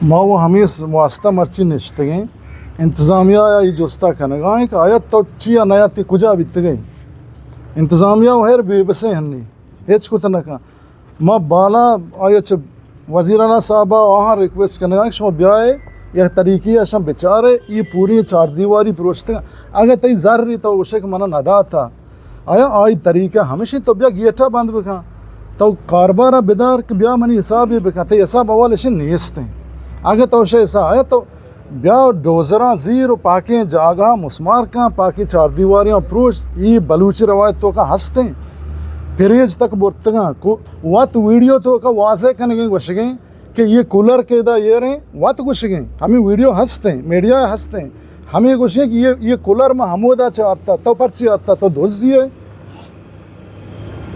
ما वो हमीस वास्ता मर्ची निश्तगे इंतज़ामिया या जोस्ता कनगाएं कि आयत तो चिया नया ती कुजा बितगे इंतज़ामिया वो हेर बेबसे हन्नी हेच को तनका ما بالا آیت وزیرانا صاحبہ وہاں ریکویسٹ کرنے کہ شما بیائے یا طریقی اشم بیچارے یہ پوری چار دیواری پروشتے ہیں اگر تی ضروری تو اسے کہ منہ ندا تھا آیا آئی طریقہ ہمیشہ تو بیا گیٹا بند بکھا تو کاربارہ بیدار کہ بیا منی حساب یہ بکھا تی حساب اول اشن نیستے ہیں اگر تو اسے ایسا آیا تو بیا ڈوزراں زیر و پاکیں جاگہ مسمار کہاں پاکی چار دیواریاں پروش یہ بلوچی روایت تو کا ہستے ہیں پیریج تک برتگاں وات ویڈیو تو کا واضح کرنے گئے گوشگیں کہ یہ کولر کے دا یہ رہیں وات گوشگیں ہمیں ویڈیو ہنستے ہیں میڈیا ہنستے ہیں ہمیں گوشگیں کہ یہ کولر میں ہمودا چارتا تو پرچی آتا تو دوزی ہے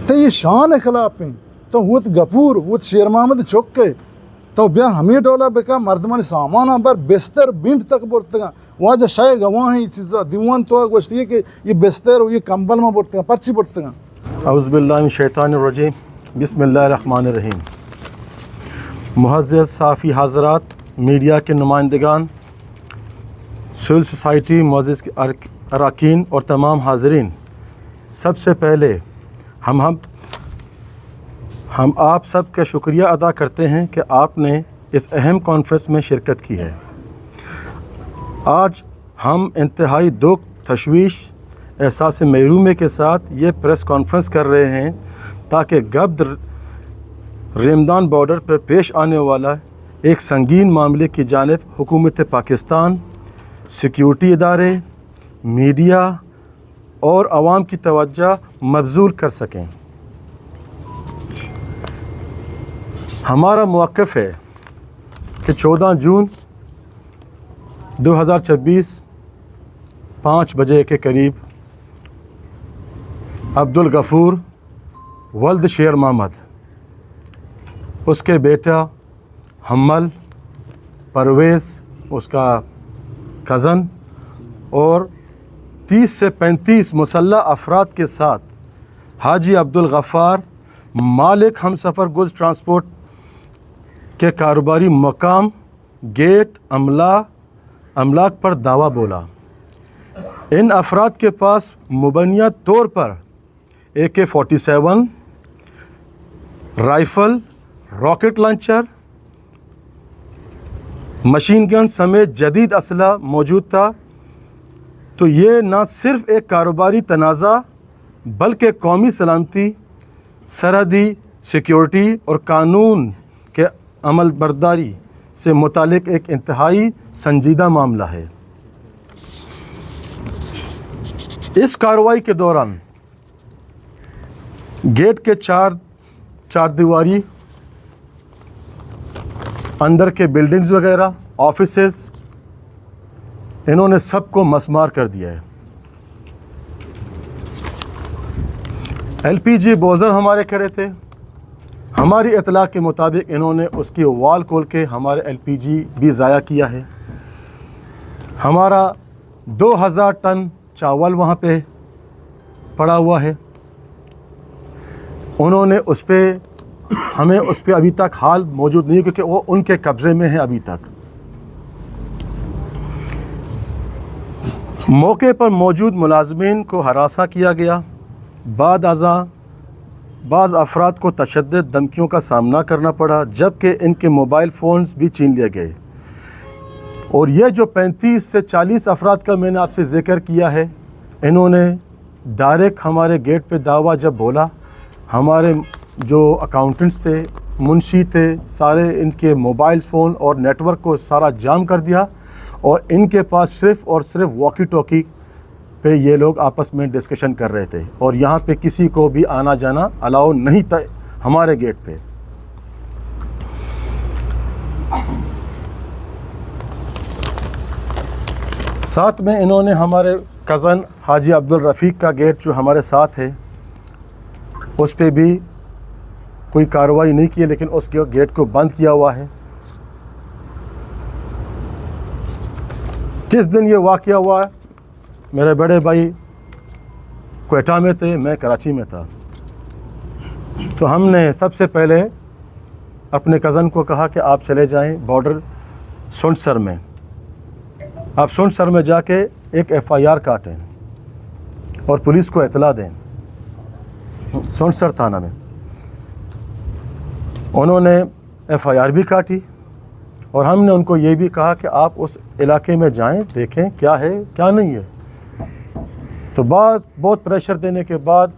تو یہ شان خلاف ہیں تو وہ گپور وہ شیر محمد چوکے تو بیا ہمیں ڈولا بکا مردمان سامان پر بستر بینٹ تک برتگاں واجہ شائع گواہ ہیں یہ چیزا دیوان تو گوشتی ہے کہ یہ بستر و یہ کمبل میں برتگاں پرچی برتگاں اعوذ باللہ من الشیطان الرجیم بسم اللہ الرحمن الرحیم معزز صحافی حضرات میڈیا کے نمائندگان سول سوسائٹی معزز کے اراکین اور تمام حاضرین سب سے پہلے ہم آپ سب کا شکریہ ادا کرتے ہیں کہ آپ نے اس اہم کانفرنس میں شرکت کی ہے۔ آج ہم انتہائی دکھ تشویش احساس محرومی کے ساتھ یہ پریس کانفرنس کر رہے ہیں تاکہ گبد ریمدان بارڈر پر پیش آنے والا ایک سنگین معاملے کی جانب حکومت پاکستان، سیکیورٹی ادارے، میڈیا اور عوام کی توجہ مبذول کر سکیں۔ ہمارا موقف ہے کہ 14 جون 2024 5 بجے کے قریب عبدالغفور ولد شیر محمد، اس کے بیٹا حمل، پرویز اس کا کزن اور 30 سے 35 مسلح افراد کے ساتھ حاجی عبدالغفار مالک ہم سفر گڈز ٹرانسپورٹ کے کاروباری مقام گیٹ املاک پر دعویٰ بولا۔ ان افراد کے پاس مبینہ طور پر AK-47 rifle, rocket launcher, machine gun سمیت جدید اسلحہ موجود تھا۔ تو یہ نہ صرف ایک کاروباری تنازع بلکہ قومی سلامتی، سرحدی سیکیورٹی اور قانون کے عمل برداری سے متعلق ایک انتہائی سنجیدہ معاملہ ہے۔ اس کارروائی کے دوران گیٹ کے چار دیواری، اندر کے بلڈنگز وغیرہ، آفیسز، انہوں نے سب کو مسمار کر دیا ہے۔ LPG بوزر ہمارے کھڑے تھے، ہماری اطلاع کے مطابق انہوں نے اس کی وال کھول کے ہمارے LPG بھی ضائع کیا ہے۔ ہمارا 2000 ٹن چاول وہاں پہ پڑا ہوا ہے، انہوں نے ہمیں اس پہ ابھی تک حال موجود نہیں کیونکہ وہ ان کے قبضے میں ہے ابھی تک۔ موقع پر موجود ملازمین کو ہراساں کیا گیا، بعض افراد کو تشدد دھمکیوں کا سامنا کرنا پڑا، جبکہ ان کے موبائل فونز بھی چھین لیے گئے۔ اور یہ جو 35 سے 40 افراد کا میں نے آپ سے ذکر کیا ہے، انہوں نے ڈائریکٹ ہمارے گیٹ پہ دعویٰ جب بولا، ہمارے جو اکاؤنٹنٹس تھے، منشی تھے، سارے ان کے موبائل فون اور نیٹ ورک کو سارا جام کر دیا، اور ان کے پاس صرف اور صرف واکی ٹاکی پہ یہ لوگ آپس میں ڈسکشن کر رہے تھے، اور یہاں پہ کسی کو بھی آنا جانا الاؤ نہیں تھا ہمارے گیٹ پہ۔ ساتھ میں انہوں نے ہمارے کزن حاجی عبدالرفیق کا گیٹ جو ہمارے ساتھ ہے اس پہ بھی کوئی کارروائی نہیں کی، لیکن اس کے گیٹ کو بند کیا ہوا ہے۔ کس دن یہ واقعہ ہوا ہے؟ میرے بڑے بھائی کوئٹہ میں تھے، میں کراچی میں تھا۔ تو ہم نے سب سے پہلے اپنے کزن کو کہا کہ آپ چلے جائیں بارڈر सुनसर में, आप सुनसर में जाके एक FIR काटें और पुलिस को इतला दें, सुनसर थाना में। उन्होंने FIR भी काटी और हमने उनको ये भी कहा कि आप उस इलाके में जाएं, देखें क्या है क्या नहीं है। तो बहुत प्रेशर देने के बाद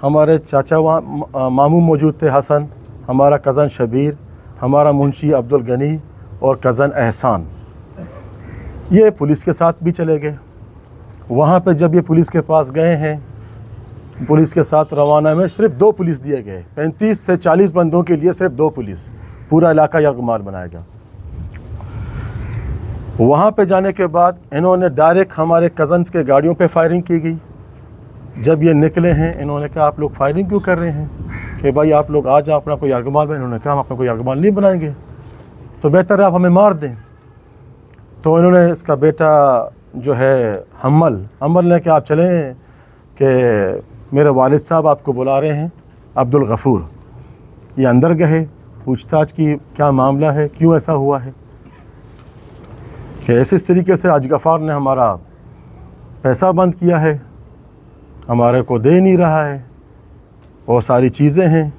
हमारे चाचा वहाँ मामू मौजूद थे, हसन, हमारा कज़न शबीर, हमारा मुंशी अब्दुल गनी और कज़न एहसान, ये पुलिस के साथ भी चले गए। वहाँ पे जब ये पुलिस के पास गए हैं, पुलिस के साथ रवाना में सिर्फ 2 पुलिस दिए गए, 35 से 40 बंदों के लिए सिर्फ 2 पुलिस, पूरा इलाका यरगुमाल बनाया गया। वहाँ पे जाने के बाद इन्होंने डायरेक्ट हमारे कज़न्स के गाड़ियों पे फायरिंग की गई। जब ये निकले हैं इन्होंने कहा आप लोग फायरिंग क्यों कर रहे हैं कि भाई आप लोग आ जाओ अपना कोई यरगुमाल बनाए। इन्होंने कहा हम अपना कोई यरगुमाल नहीं बनाएंगे, तो बेहतर है आप हमें मार दें। तो इन्होंने इसका बेटा जो है हम्मल ने कि आप चलें कि मेरे वालिद साहब आपको बुला रहे हैं, अब्दुल गफ़ूर। ये अंदर गए, पूछताछ की क्या मामला है, क्यों ऐसा हुआ है कि इस तरीके से आज गफ़ार ने हमारा पैसा बंद किया है, हमारे को दे नहीं रहा है और सारी चीज़ें हैं।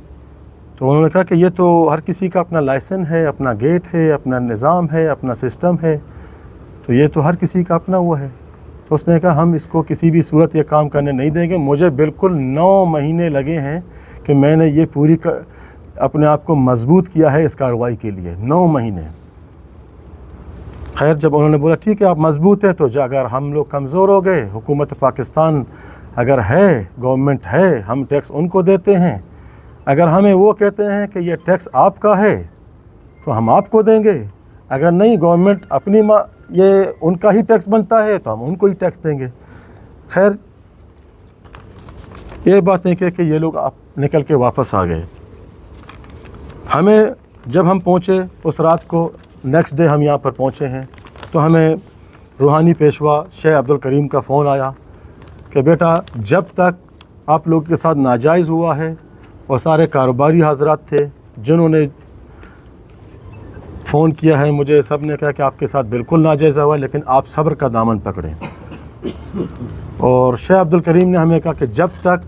तो उन्होंने कहा कि ये तो हर किसी का अपना लाइसेंस है, अपना गेट है, अपना निज़ाम है, अपना सिस्टम है, तो ये तो हर किसी का अपना हुआ है। तो उसने कहा हम इसको किसी भी सूरत ये काम करने नहीं देंगे। मुझे बिल्कुल 9 महीने लगे हैं कि मैंने ये पूरी अपने आप को मजबूत किया है इस कार्रवाई के लिए, 9 महीने। खैर जब उन्होंने बोला ठीक है आप मजबूत है, तो अगर हम लोग कमज़ोर हो गए, हुकूमत पाकिस्तान अगर है, गवर्नमेंट है, हम टैक्स उनको देते हैं, अगर हमें वो कहते हैं कि ये टैक्स आपका है तो हम आपको देंगे, अगर नहीं गवर्नमेंट अपनी ये उनका ही टैक्स बनता है तो हम उनको ही टैक्स देंगे। खैर ये बातें कह के ये लोग आप निकल के वापस आ गए। हमें जब हम पहुँचे उस रात को, नेक्स्ट डे हम यहाँ पर पहुँचे हैं, तो हमें रूहानी पेशवा शेख अब्दुल करीम का फ़ोन आया कि बेटा जब तक आप लोग के साथ नाजायज़ हुआ है, और सारे कारोबारी हजरात थे जिन्होंने फ़ोन किया है मुझे, सब ने कहा कि आपके साथ बिल्कुल नाजायज़ हुआ, लेकिन आप सब्र का दामन पकड़ें। और शेख अब्दुल करीम ने हमें कहा कि जब तक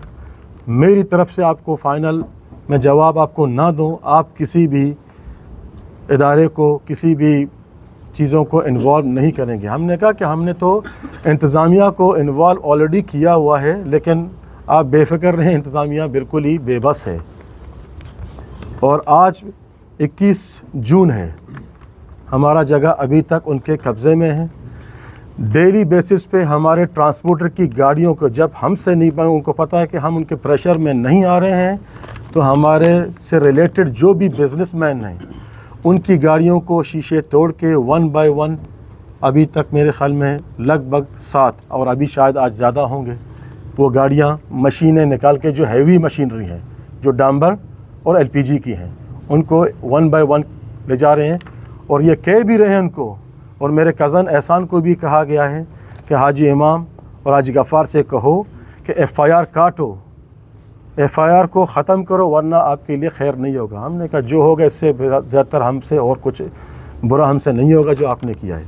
मेरी तरफ से आपको फ़ाइनल मैं जवाब आपको ना दूं, आप किसी भी इदारे को, किसी भी चीज़ों को इन्वॉल्व नहीं करेंगे। हमने कहा कि हमने तो इंतज़ामिया को इन्वॉल्व ऑलरेडी किया हुआ है, लेकिन आप बेफ़िक्र रहें, इंतज़ामिया बिल्कुल ही बेबस है। और आज 21 जून है, हमारा जगह अभी तक उनके कब्ज़े में है। डेली बेसिस पे हमारे ट्रांसपोर्टर की गाड़ियों को जब हमसे नहीं बने, उनको पता है कि हम उनके प्रेशर में नहीं आ रहे हैं, तो हमारे से रिलेटेड जो भी बिज़नेसमैन हैं उनकी गाड़ियों को शीशे तोड़ के 1 बाय 1 अभी तक मेरे ख़्याल में लगभग 7 और अभी शायद आज ज़्यादा होंगे, वो गाड़ियाँ मशीनें निकाल के जो हैवी मशीनरी हैं, जो डांबर और LPG की हैं, उनको 1 बाय 1 ले जा रहे हैं। और ये कह भी रहे हैं उनको, और मेरे कज़न एहसान को भी कहा गया है कि हाजी इमाम और हाजी गफ़ार से कहो कि FIR काटो, FIR को ख़त्म करो, वरना आपके लिए खैर नहीं होगा। हमने कहा जो होगा इससे ज़्यादातर हमसे और कुछ बुरा हमसे नहीं होगा जो आपने किया है।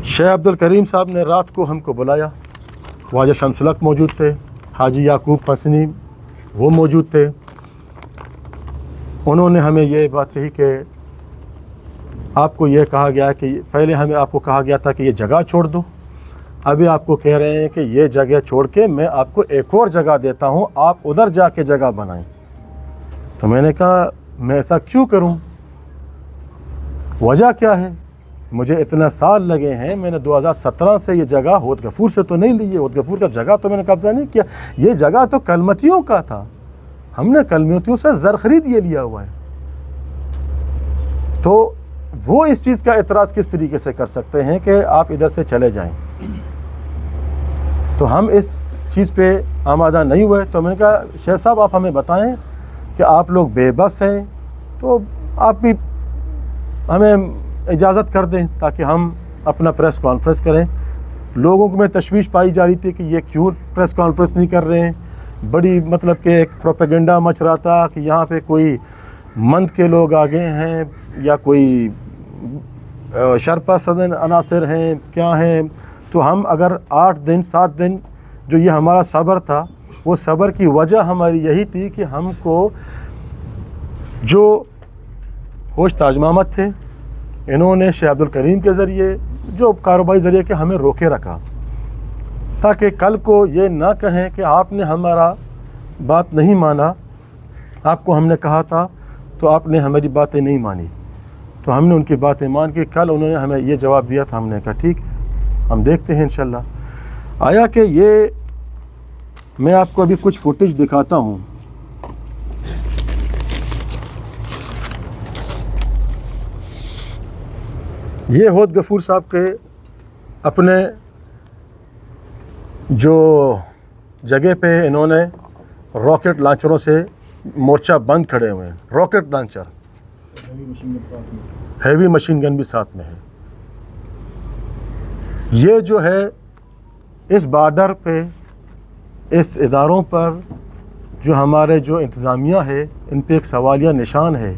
शेख अब्दुल करीम साहब ने रात को हमको बुलाया, ख्वाजा शमसुल हक मौजूद थे, हाजी याकूब पसनी वो मौजूद थे। उन्होंने हमें ये बात कही कि आपको ये कहा गया कि पहले हमें आपको कहा गया था कि ये जगह छोड़ दो, अभी आपको कह रहे हैं कि ये जगह छोड़ के मैं आपको एक और जगह देता हूँ, आप उधर जाके जगह बनाएं। तो मैंने कहा मैं ऐसा क्यों करूँ, वजह क्या है? मुझे इतना साल लगे हैं, मैंने 2017 से ये जगह होद गफूर से तो नहीं ली है, होद गफूर का जगह तो मैंने कब्ज़ा नहीं किया, ये जगह तो कलमतियों का था, हमने कलमतियों से ज़र खरीद ये लिया हुआ है। तो वो इस चीज़ का एतराज़ किस तरीके से कर सकते हैं कि आप इधर से चले जाएं? तो हम इस चीज़ पे आमादा नहीं हुए। तो मैंने कहा शेख साहब आप हमें बताएं कि आप लोग बेबस हैं, तो आप भी हमें इजाज़त कर दें ताकि हम अपना प्रेस कॉन्फ्रेंस करें। लोगों में तशवीश पाई जा रही थी कि ये क्यों प्रेस कॉन्फ्रेंस नहीं कर रहे हैं, बड़ी मतलब कि एक प्रोपेगेंडा मच रहा था कि यहाँ पे कोई मंद के लोग आ गए हैं या कोई शरपा सदन अनासर हैं क्या हैं। तो हम अगर 8 दिन 7 दिन जो ये हमारा सब्र था, वो सब्र की वजह हमारी यही थी कि हमको जो होश ताज महमद थे, इन्होंने शेख अब्दुल करीम के ज़रिए जो कारोबारी ज़रिए के हमें रोके रखा, ताकि कल को ये ना कहें कि आपने हमारा बात नहीं माना, आपको हमने कहा था तो आपने हमारी बातें नहीं मानी। तो हमने उनकी बातें मान के कल उन्होंने हमें ये जवाब दिया था। हमने कहा ठीक है, हम देखते हैं इंशाल्लाह। आया कि ये मैं आपको अभी कुछ फुटेज दिखाता हूँ। ये होद गफूर साहब के अपने जो जगह पे इन्होंने रॉकेट लॉन्चरों से मोर्चा बंद खड़े हुए हैं। Rocket launcher, heavy machine gun भी साथ में है। ये जो है इस बॉर्डर पे, इस इदारों पर जो हमारे जो इंतज़ामिया है, इन पे एक सवालिया निशान है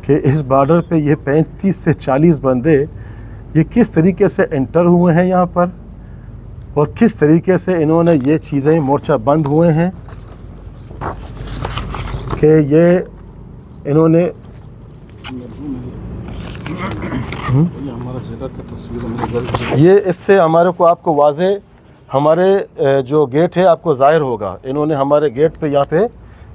कि इस बॉर्डर पे ये 35 से 40 बंदे ये किस तरीके से एंटर हुए हैं यहाँ पर, और किस तरीके से इन्होंने ये चीज़ें मोर्चा बंद हुए हैं कि ये इन्होंने ये इससे हमारे को आपको वाज़े हमारे जो गेट है आपको ज़ाहिर होगा। इन्होंने हमारे गेट पे यहाँ पे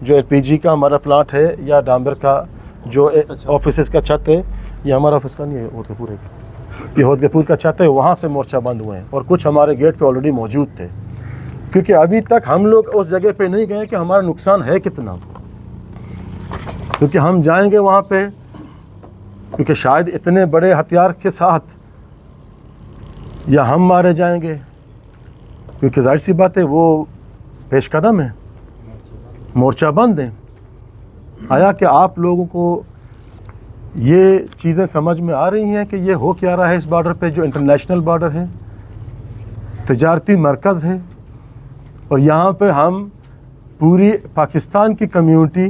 जो एलपीजी का हमारा प्लांट है या डामर का जो ऑफिस का छत है, ये हमारा ऑफिस का नहीं है, होद गफूर है, ये होद गफूर का छत है, वहाँ से मोर्चा बंद हुए हैं। और कुछ हमारे गेट पे ऑलरेडी मौजूद थे, क्योंकि अभी तक हम लोग उस जगह पे नहीं गए कि हमारा नुकसान है कितना, क्योंकि हम जाएंगे वहाँ पे, क्योंकि शायद इतने बड़े हथियार के साथ या हम मारे जाएंगे, क्योंकि जाहिर सी बात है वो पेश कदम है, मोर्चा बंद है। आया कि आप लोगों को ये चीज़ें समझ में आ रही हैं कि ये हो क्या रहा है इस बॉर्डर पे, जो इंटरनेशनल बॉर्डर है, तिजारती मरकज़ है, और यहाँ पे हम पूरी पाकिस्तान की कम्यूनिटी,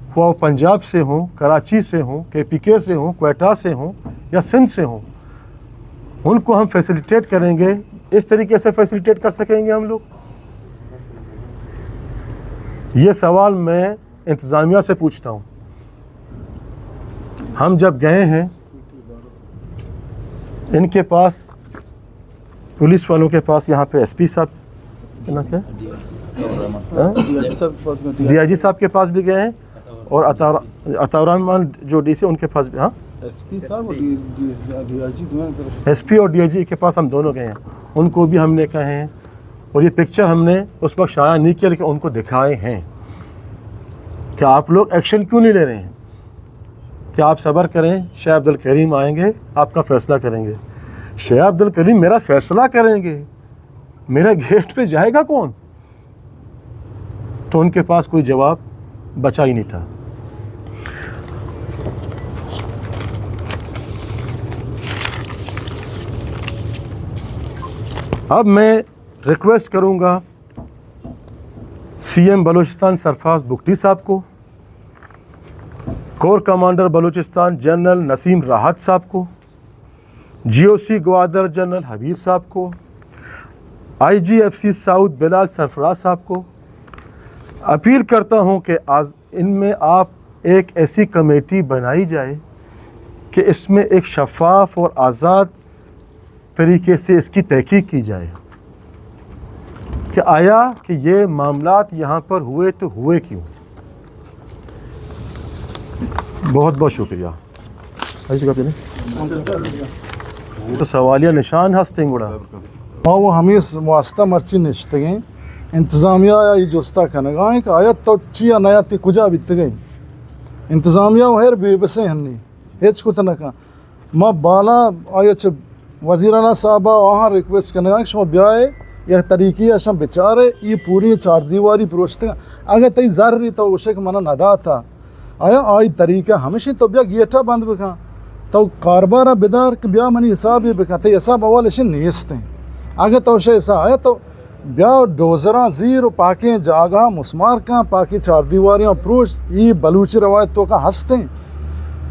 वो पंजाब से हों, कराची से हों, KPK से हों, क्वेटा से हों या सिंध से हों, उनको हम फैसिलिटेट करेंगे। इस तरीके से फैसिलिटेट कर सकेंगे हम लोग। ये सवाल मैं इंतज़ामिया से पूछता हूँ। हम जब गए हैं इनके पास, पुलिस वालों के पास, यहाँ पे SP साहब ना क्या DIG साहब के पास भी गए हैं, और अताउररहमान जो DC उनके पास भी, हाँ SP साहब और DIG दोनों, SP और DIG के पास हम दोनों गए हैं, उनको भी हमने कहे हैं। और ये पिक्चर हमने उस वक्त शाया नहीं किया, लेकिन उनको दिखाए हैं कि आप लोग एक्शन क्यों नहीं ले रहे हैं, कि आप सब्र करें, शेख अब्दुल करीम आएंगे, आपका फ़ैसला करेंगे। शेख अब्दुल करीम मेरा फ़ैसला करेंगे, मेरे गेट पे जाएगा कौन? तो उनके पास कोई जवाब बचा ही नहीं था। अब मैं रिक्वेस्ट करूंगा CM बलूचिस्तान सरफराज बुगटी साहब को, core commander Balochistan general Naseem राहत साहब को, GOC ग्वादर जनरल हबीब साहब को, IGFC साउथ बिलाल सरफराज साहब को अपील करता हूं कि आज इनमें आप एक ऐसी कमेटी बनाई जाए कि इसमें एक शफाफ और आज़ाद तरीके से इसकी तहकीक की जाए कि आया कि ये मामलात यहाँ पर हुए तो हुए क्यों। बहुत बहुत शुक्रिया। तो सवालिया निशान हस्तें गुड़ा वो हमीस वास्ता मर्ची नश्तगे इंतज़ामिया या जोस्ता कनगाएं कि आयत तो चिया नया ती कुजा बित गई इंतज़ामिया हेर बेबसे हन्नी हेच को तनका माँ बाला आयत वज़ीराना साहबा वहाँ रिक्वेस्ट करने का शमा ब्याए या तरीक़ी शम बेचारे ये पूरी 4 दीवारी प्रोचते अगर तई ज़रूरी तो उसे के मना नदा था आया आई तरीका हमेशा तो ब्या गेटा बंद बका तो कारबारा बेदार के ब्या मनी हिसाब ये बका ते हिसाब अवाल ऐसे नियस्ते अगर तो उसे ऐसा आया तो ब्या डोजरा ज़ीर पाके जागा मुस्मार का पाकी 4 दीवारियाँ प्रोच ये बलूची रवायत तो का हंसते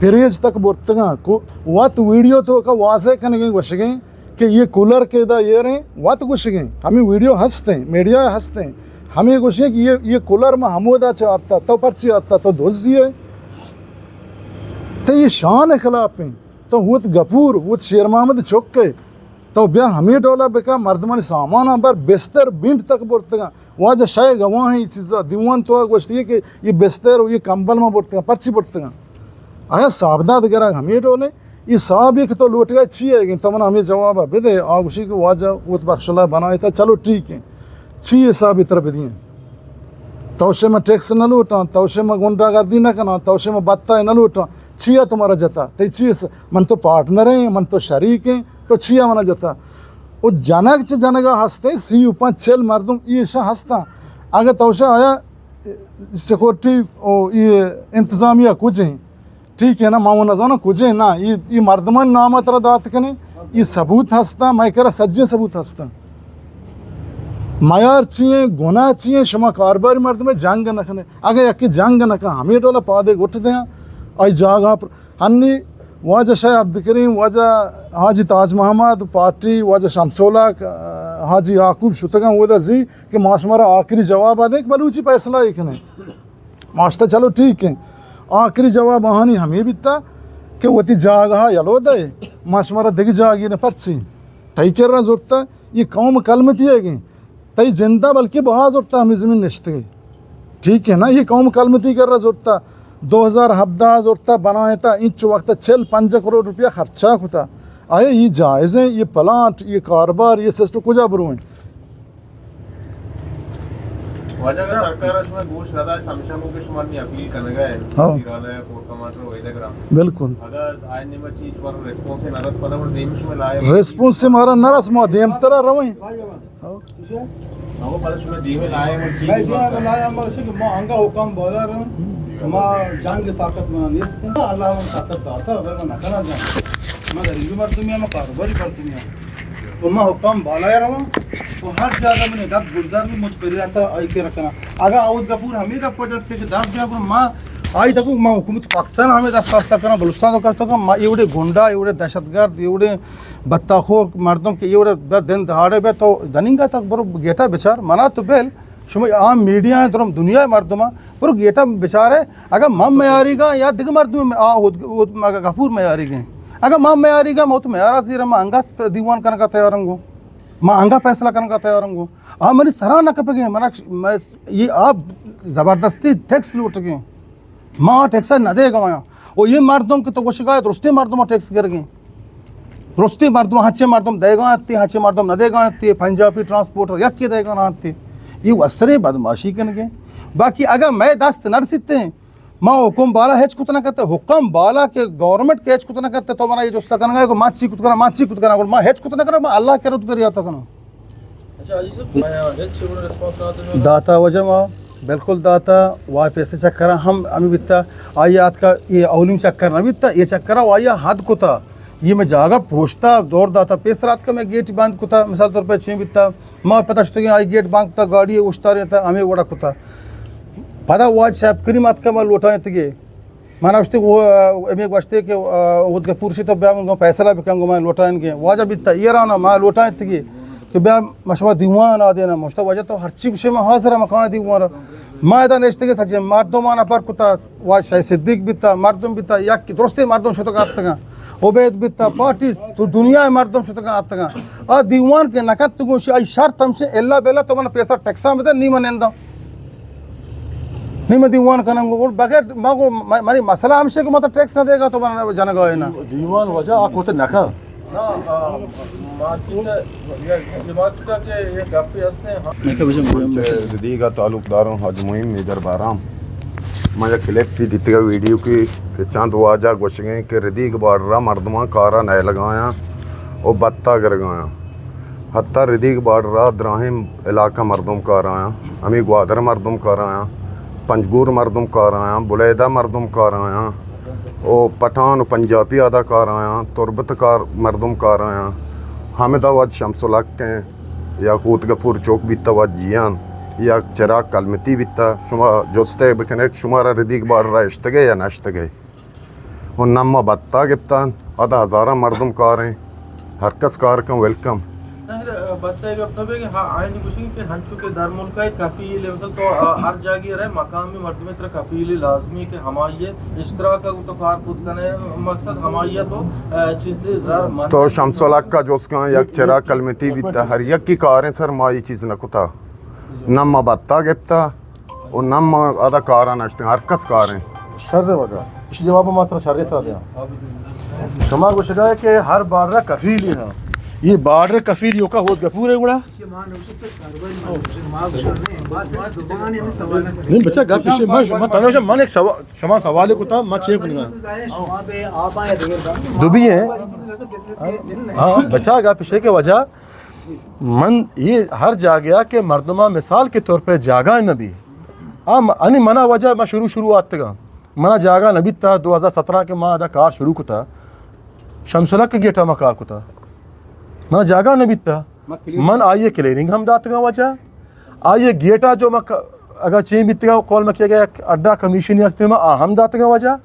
फ्रिज तक बोर्तगा को वत वीडियो तो का वाजे कनेगे वशगे कि ये कूलर के दा ये रहे वत गुशगे हमें वीडियो हंसते हैं मीडिया हंसते हैं हमें गुशे कि ये कूलर में हमोदा चारता तो पर्ची आता तो दोस्त दिए तो ये शान खिलाफ हैं तो वो गफूर वो शेर महमद चौके तो ब्या हमें डोला बेका मर्दमान सामान पर बिस्तर बिंट तक बोलते वहाँ जो शाय गवाह है ये चीज़ा दीवान तो गोश्त ये कि ये बिस्तर ये कंबल में बोलते पर्ची बोलते आया साबदाद गिरा हमें डोले ये साहब एक तो लौट गए छी है तमन हमें जवाब है दे आगुशी को वाजा वो बख्शला बनाया था चलो ठीक है छी साहब इतर दिए तोशे में टैक्स न लूटा तोशे में गुंडागर्दी न करना तोशे में बत्ता न लूटा छिया तुम्हारा जता तो छी मन तो पार्टनर हैं मन तो शरीक हैं तो छिया मना जता वो जनक च जनगा हंसते सी ऊपर चल मर्दम ये ऐसा हंसता अगर तोशा आया सिक्योरिटी ये इंतजामिया कुछ हैं ठीक है ना मामू नजाना कुछ है ना ये मर्दमान नाम तरह दात कने ये सबूत हंसता मैं कह रहा सज्जे सबूत हंसता मयार चाहिए गुना चाहिए शमा कारबारी मर्द में जंग नखने अगर यकी जंग नखा हमें डोला पादे उठते हैं आई जागा हन्नी वाजा शाह अब्दुल करीम वाजा हाजी ताज मोहम्मद पार्टी वाजा शमसोला हाजी याकूब शुतगा वोदा जी कि माशमारा आखिरी जवाब आदे बलूची फैसला एक ने माश्ता चलो ठीक है आखिरी जवाब आहानी हमें बीता कि वती जागा यलो दे माशमारा दिख जागी ने पर्ची तई कर रहा जोरता ये कौम कलमती है कि तई जिंदा बल्कि बहुत जोरता हमें ज़मीन नश्त गई ठीक है ना ये कौम कलमती कर रहा जोरता 2017 जोरता बनाया था इंच वक्त 5 करोड़ रुपया खर्चा होता आया ये जायज़ है ये प्लांट ये कारोबार ये सिस्टम कुछ बरू हैं वजह का सरकार इसमें घूस लगा समशमों के शुमार में अपील करने गए निकाला कोर्ट कमांडर वही ग्राम बिल्कुल अगर आज ने मैं चीज पर रिस्पांस से नरस पता पर देश में लाए रिस्पांस से मारा नरस मा देम तरा रवे वो पता शुरू दी में लाए मैं चीज मैं लाया मैं उसे कि मैं अंगा हुक्म बोला रहा हूं मैं जान की ताकत में नहीं अल्लाह ने ताकत दाता अगर मैं ना करना जाऊं मैं गरीबी मर दुनिया में कारोबारी कर दुनिया तो मैं हुक्म बोला रहा हूं तो हर जगह मैंने दस गुलदार भी मुझ पर आता आई के रखना अगर आउद गफूर हमें का प्रोजेक्ट के दस जगह पर मां आई तक मां हुकूमत पाकिस्तान हमें दरखास्त करना बलूचिस्तान तो करता का एवढे गुंडा एवढे दहशतगर्द एवढे बत्ताखोर मर्दों के एवढे दिन दहाड़े पे तो दनिंगा तक बरो गेटा बेचार मना तो बेल शुमा आम मीडिया है तो दुनिया मर्दमा बरो गेटा बेचार है अगर मम मयारीगा या दिग मर्द में गफूर मयारीगे अगर मम मयारीगा मैं तो मयारा सी रमा अंगा दीवान करने का तैयार हूँ माँ अंगा फैसला करने का तैयार हूँ आप मेरी सराहना कर गए मैं ये आप ज़बरदस्ती टैक्स लूट गए माँ टैक्स न देगा वहाँ और ये मर्दों की तो वो शिकायत रुस्ते मर्दों टैक्स कर गए रुस्ते मर्दों हच्चे मर्दों देगा आती हच्चे मर्दों न देगा आती पंजाबी ट्रांसपोर्टर यक देगा ना आती ये असरे बदमाशी कर गए बाकी अगर मैं दस्त नर सीते हैं माँ हुक्म बाला हेच कुछ ना करते हुक्म बाला के गवर्नमेंट के हेच कुछ ना करते तो हमारा ये जो करना है माची कुछ करना माँ हेच कुछ ना करा मैं अल्लाह के रुत कर आता करना दाता वजह माँ बिल्कुल दाता वाह पैसे चेक करा हम अमी बिता आइए आज का ये अवलिम चेक करना बिता ये चेक करा आइए हाथ को था ये मैं जागा पूछता दौड़ दाता पैसे रात का मैं गेट बांध को था मिसाल तौर पर छः बिता माँ पता चलता आई गेट बांधता गाड़ी उछता रहता हमें वड़ा को था पता वाज साहब करी मत का मैं लौटाए थे माना उसते वो एम एक वास्ते के वो के पुरुष तो ब्याह पैसा भी कहूँगा मैं लौटाएंगे वाजा बिता ये रहा ना मैं लौटाए थे कि ब्याह मशवा दीवान आ देना मुश्ता वजह तो हर चीज विषय में हाजिर है मकान दीवान मैं इधर नेचते के सच्चे मर्दों माना पर कुता वाज शायद सिद्दीक बिता मर्दों बिता या कि दोस्ते मर्दों शुद्ध का आते ओबेद बिता पार्टी तो दुनिया मर्दों शुद्ध का आते और दीवान के नकद को शर्त हमसे एल्ला बेला तो मैंने पैसा टैक्सा में नहीं मनेंदा नहीं मैं दीवान करना और बगैर मांगो मारी मसला हमसे को मतलब टैक्स ना देगा तो बना जनगा है ना दीवान वजह आप होते नखा जदी का ताल्लुकदारों हज मुहिम इधर बाराम मैं क्लिप की दी वीडियो की चंद वाजा गुछ गए कि रदीक बार्डरा मर्दमा कारा नए लगाया और बत्ता कर गया हत्ता रदीक बार्डरा द्राहिम इलाका मर्दम कार आया अमी ग्वादर मर्दम कार आया पंजगूर मर्दम कार आया बुलैदा मर्दम कार आया ओ पठान पंजाबी अदाकार आया तुरबतकार मर्दम कार आया हामिदाबाद शमसुलक के याकूत गफूर चौक बीता वाद जियान या चिराग कलमती बीता शुमा जोस्ते बकने शुमारा रदीक बार राश्त गए या नश्त गए ونما بطا گفتان ادا ہزارہ مردم کاریں ہر کس کار کا ویلکم بتائے گا تب کہ ہاں آئین گوشیں کہ ہنچو کے در ملک ہے کفیل مثلا تو ہر جگہ رہے مقامی مردم تر کفیل لازمی کہ ہمایہ اشتراک تو کار خود کرنے مقصد ہمایہ تو چیزیں زر تو شمس الحق کا جو اس کا یک چرا کلمتی بیتا ہر یک کی کاریں سر ما یہ چیز نہ کتا نما بطا گفتا اور نما ادا کارا نشتے ہر کس کاریں شر وجہ اس جواب ماتر شر سر دیا شما کو شدا ہے کہ ہر بارہ کفیل ہی ہے یہ بارہ کفیل یو کا ہوت گپور ہے گڑا نہیں بچہ گپ پیچھے میں تنوش من ایک سوال شما سوال کو تھا میں چیک کرنا دبی ہیں ہاں بچہ گپ پیچھے کے وجہ من یہ ہر جا گیا کہ مردمہ مثال کے طور پہ جاگا نبی انی منا وجہ میں شروعات تگا منا جاگا نبی تھا 2017 کے ماہ ادا کار شروع کو تھا شمس الحق کے گیٹا میں کار کو تھا منا جاگا نبی تھا من آئیے کلیئرنگ ہم دات گا وجہ آئیے گیٹا جو میں اگر چین بیت گا کال میں کیا گیا اڈا کمیشن ہستے میں ہم دات گا وجہ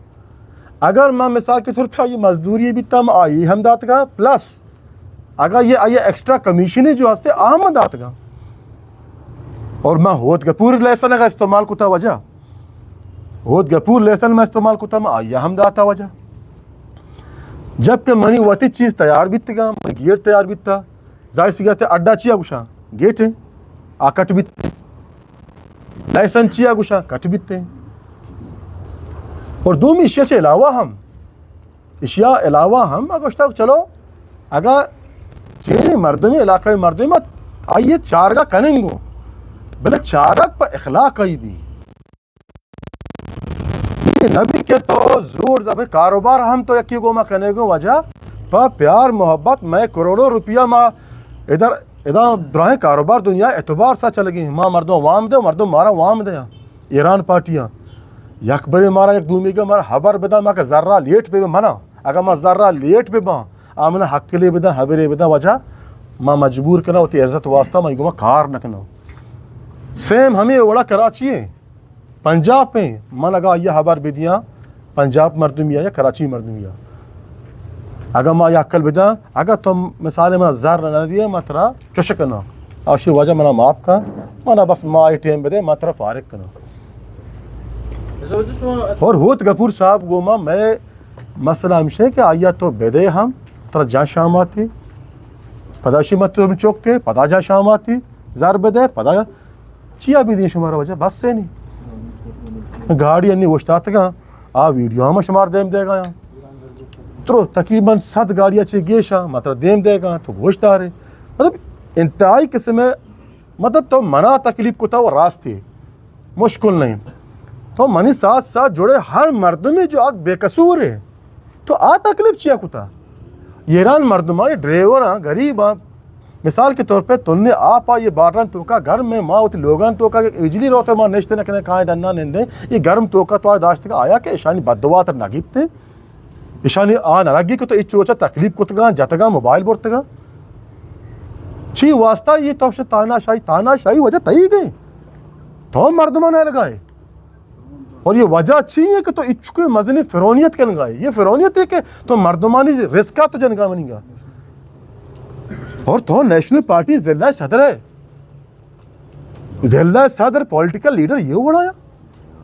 اگر میں مثال کے طور پہ یہ مزدوری بیتا میں آئی ہم دات گا پلس اگر یہ آئیے ایکسٹرا کمیشن جو ہستے آہم دات گا اور میں ہوت گپور لیسن اگر استعمال کو تھا وجہ ہوت گپور لیسن میں استعمال کو تھا میں آئیے ہم داتا وجہ جبکہ منی وتی چیز تیار بیت گا میں گیٹ تیار بیت تھا ظاہر سی گیا اڈا چیا گوشا گیٹ ہے کٹ بیتے لیسن چیا گوشا کٹ بیتے اور دو میں اشیاء سے علاوہ ہم اگر چلو اگر چینی مردمی علاقہ مردمی میں آئیے چارگاہ کننگو بلے چارک پر اخلاق آئی بھی نبی کے تو زور زبے کاروبار ہم تو یکی گو میں کنے گو وجہ پا پیار محبت میں کروڑوں روپیہ ماں ادھر درائیں کاروبار دنیا اعتبار سا چل گئی ماں مردوں وام دے مردوں مارا وام دے ایران پارٹیاں یک بڑے مارا یک دومی کے مارا حبر بدا ماں کہ ذرہ لیٹ پہ منا اگر ماں ذرہ لیٹ پہ باں آمنا حق کے لئے بدا حبرے بدا وجہ ماں مجبور کرنا ہوتی عزت واسطہ ماں گو ماں کار نکنا سیم ہمیں اوڑا کراچی ہے پنجاب پہ من اگا یہ خبر بھی دیا پنجاب مردمیا یا کراچی مردمیا اگر ما یہ عقل بدا اگر تم مثال منا زر نہ دیا ما ترا چشکنا آشی وجہ منا ماپ کا منا بس ما آئی ٹیم بدے ما ترا فارغ کنا اور ہوت گپور صاحب گوما میں مسئلہ ہمشہ کہ آیا تو بدے ہم ترا جا شام آتی پداشی مت تم چوک کے پدا جا شام آتی زر بدے پدا چیا بھی دی شمارا وجہ بس سے نہیں گاڑی انی وشتات گا ویڈیو ہم شمار دیم دے گا تو تقریباً 7 گاڑیاں چھ گیشا مطلب دیم دے گا تو گوشت آ رہے مطلب انتہائی قسم ہے مطلب تو منع تکلیف کو تھا وہ راستے مشکل نہیں تو منی ساتھ ساتھ جڑے ہر مرد میں جو آگ بے قصور ہے تو تکلیف چیا کو تھا ایران مردمہ یہ ڈرائیور ہاں غریب ہاں مثال کے طور پہ تن نے یہ بارن توکا گھر میں ماں ہوتی لوگان توکا بجلی روتے ماں نشتے نہ کھائیں ڈننا نندے یہ گرم توکا تو داشت کا آیا کہ ایشانی بددعا تر نگیب تے ایشانی نہ لگی کہ تو اچ روچا تکلیف کتگا جتگا موبائل بورتگا چی واسطہ یہ تو تانا شاہی وجہ تئی گئی تو مردمہ نہ لگائے اور یہ وجہ اچھی ہے کہ تو اچکے مزنی فرونیت کے نگائے یہ فرونیت ہے کہ تو مردمانی رزقہ تو جنگا منی گا اور تو نیشنل پارٹی ضلع صدر ہے ضلع صدر پولیٹیکل لیڈر یہ بڑھایا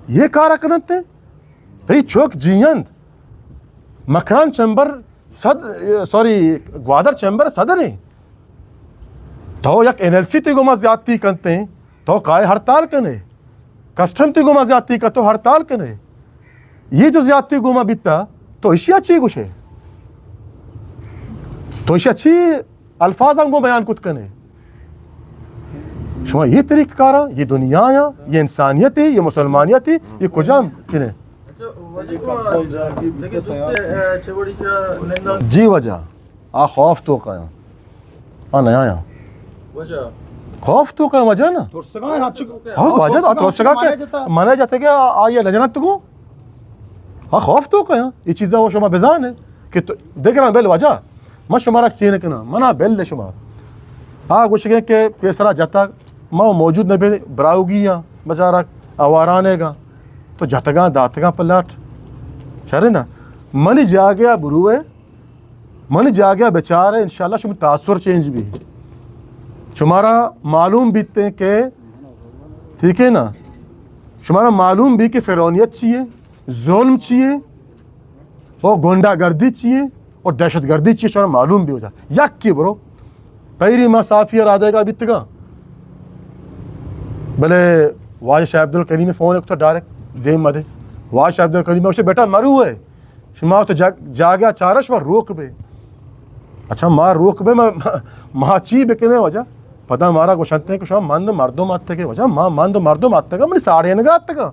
یہ کارا کرتے تھی چوک جیند مکران چیمبر گوادر چیمبر صدر ہیں تو یک NLC تی گما زیادتی کرتے ہیں تو کائے ہڑتال کنے کسٹم تی گما زیادتی کا تو ہڑتال کنے یہ جو زیادتی گما بیتا تو اشیاء اچھی کچھ ہے تو اشیاء اچھی الفاظ ہم کو بیان کت کنے شما یہ طریقہ کارا یہ دنیا ہے یہ انسانیت ہے یہ مسلمانیت ہے یہ کجام کنے جی وجہ خوف تو کا نیا خوف تو کا وجہ نا وجہ ترسگا کہ مانا جاتا ہے کہ آئیے لجنت کو خوف تو کا یہ چیزیں وہ شما بزان ہے کہ دیکھ رہا بیل وجہ ما شمارک سینے کنا منا بیل دے شمار گوش گئے کہ پیسرا جاتا ما موجود نبی براؤ گیا بچارک آوارانے گا تو جاتگاں داتگاں پلاٹ چرے نا من جا گیا برو ہے من جا گیا بیچار ہے انشاءاللہ شما تاثر چینج بھی شمارا معلوم بیتے ہیں کہ ٹھیک ہے نا شمارا معلوم بھی کہ فرعونیت چاہیے ظلم چاہیے اور گنڈا گردی چاہیے اور دہشت گردی چاہیے شمارا معلوم بھی ہو جائے یک کی برو پہری ماں صافی رادے کا بیتگا بلے واجہ شاہ عبدالکریم میں فون ایک ڈائریکٹ دے مدے واجہ شاہ عبدالکریم میں اسے بیٹا مرو ہے شما تو جا گیا چارہ شما روک بے اچھا ماں روک بے ماں چی بے کنے وجہ پتہ مارا کو شانتے ہیں کہ شما ماندو مردو ماتے کے وجہ ماں ماندو مردو ماتے کا منی ساڑھے نگاتے کا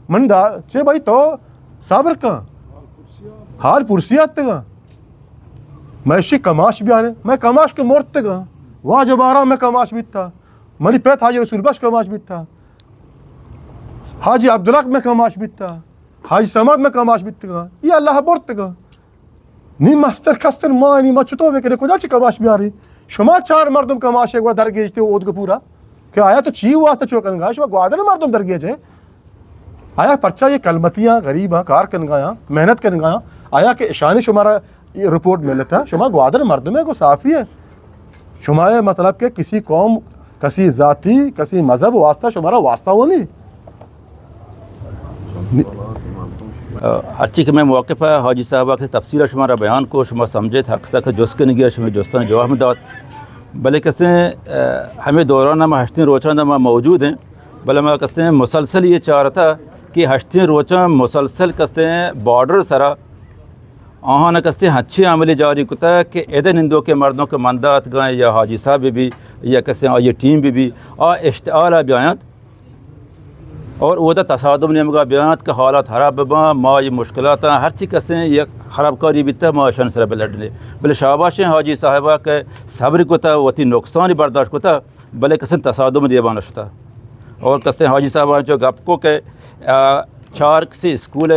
من دا چھے بھائی تو صبر کا حال پرسی آتے کا میں اسی کماش بھی آ رہے میں کماش کے مورتے کا وہاں جب آ رہا میں کماش بھی تھا منی پیت حاجی رسول بخش کماش بھی تھا حاجی عبدالحق میں کماش بھی تھا حاجی سماد میں کماش بھی تھا یہ اللہ بورتے کا نی مستر کستر ماں نی مچتو بے کرے کجا چی کماش بھی آ رہی شما چار مردم کماش ایک بار در گیجتے اود کو پورا کہ آیا تو چی واسطہ چوکن گا شما گوادر مردم در گیجے آیا پرچہ یہ کلمتیاں غریباں کار کن گایا محنت کن گایا آیا کہ اشانی شمارا یہ رپورٹ ملتا ہے شما گوادر مردم ہے کو صافی ہے شما یہ مطلب کہ کسی قوم کسی ذاتی کسی مذہب واسطہ شمارا واسطہ ہو نہیں ہرچی کہ میں موقف ہے حاجی صاحبہ کے تفصیل شمارا بیان کو شما سمجھے تھا حق سکھ جس کے نگیر شما جستان جواب میں دات بلے کسے ہمیں دوران میں ہشتیں روچان میں موجود ہیں بلے میں کسے مسلسل یہ چاہ رہا تھا کہ ہشتیں روچان مسلسل کسے بارڈر سرا آہاں نہ کسے ہچھی عملی جاری کتا ہے کہ ایدے نندوں کے مردوں کے مندات گائیں یا حاجی صاحب بھی یا کسے یہ ٹیم بھی اشتعال بیانات اور وہ دا تصادم نمگا بیانات کا حالات خراب با ما یہ مشکلات ہیں ہر چیز کسے یہ خراب کاری بیتا ما شان سر بلڈنے بلے شاباش حاجی صاحبہ کے صبر کتا وتی نقصانی برداشت کتا بلے کسے تصادم دیبانا شتا اور کسے حاجی صاحبہ جو گپ کو کہ چار کسی اسکول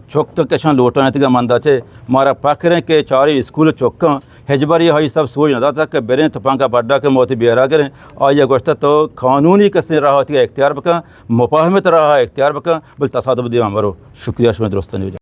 چوکاں کشان لوٹانے تھے مندہ چھے مارا پاکریں کہ چاری اسکول چوکاں ہجبر یہ سب سوچ نہ تھا کہ بیریں تو پانکا بڑھا کے موتی بیارا کریں اور یہ گوشتا تو قانونی کسے رہا ہوتی ہے اختیار بکا مفاہمت رہا اختیار بکا بل تصادم دیوان مرو شکریہ شما درستانی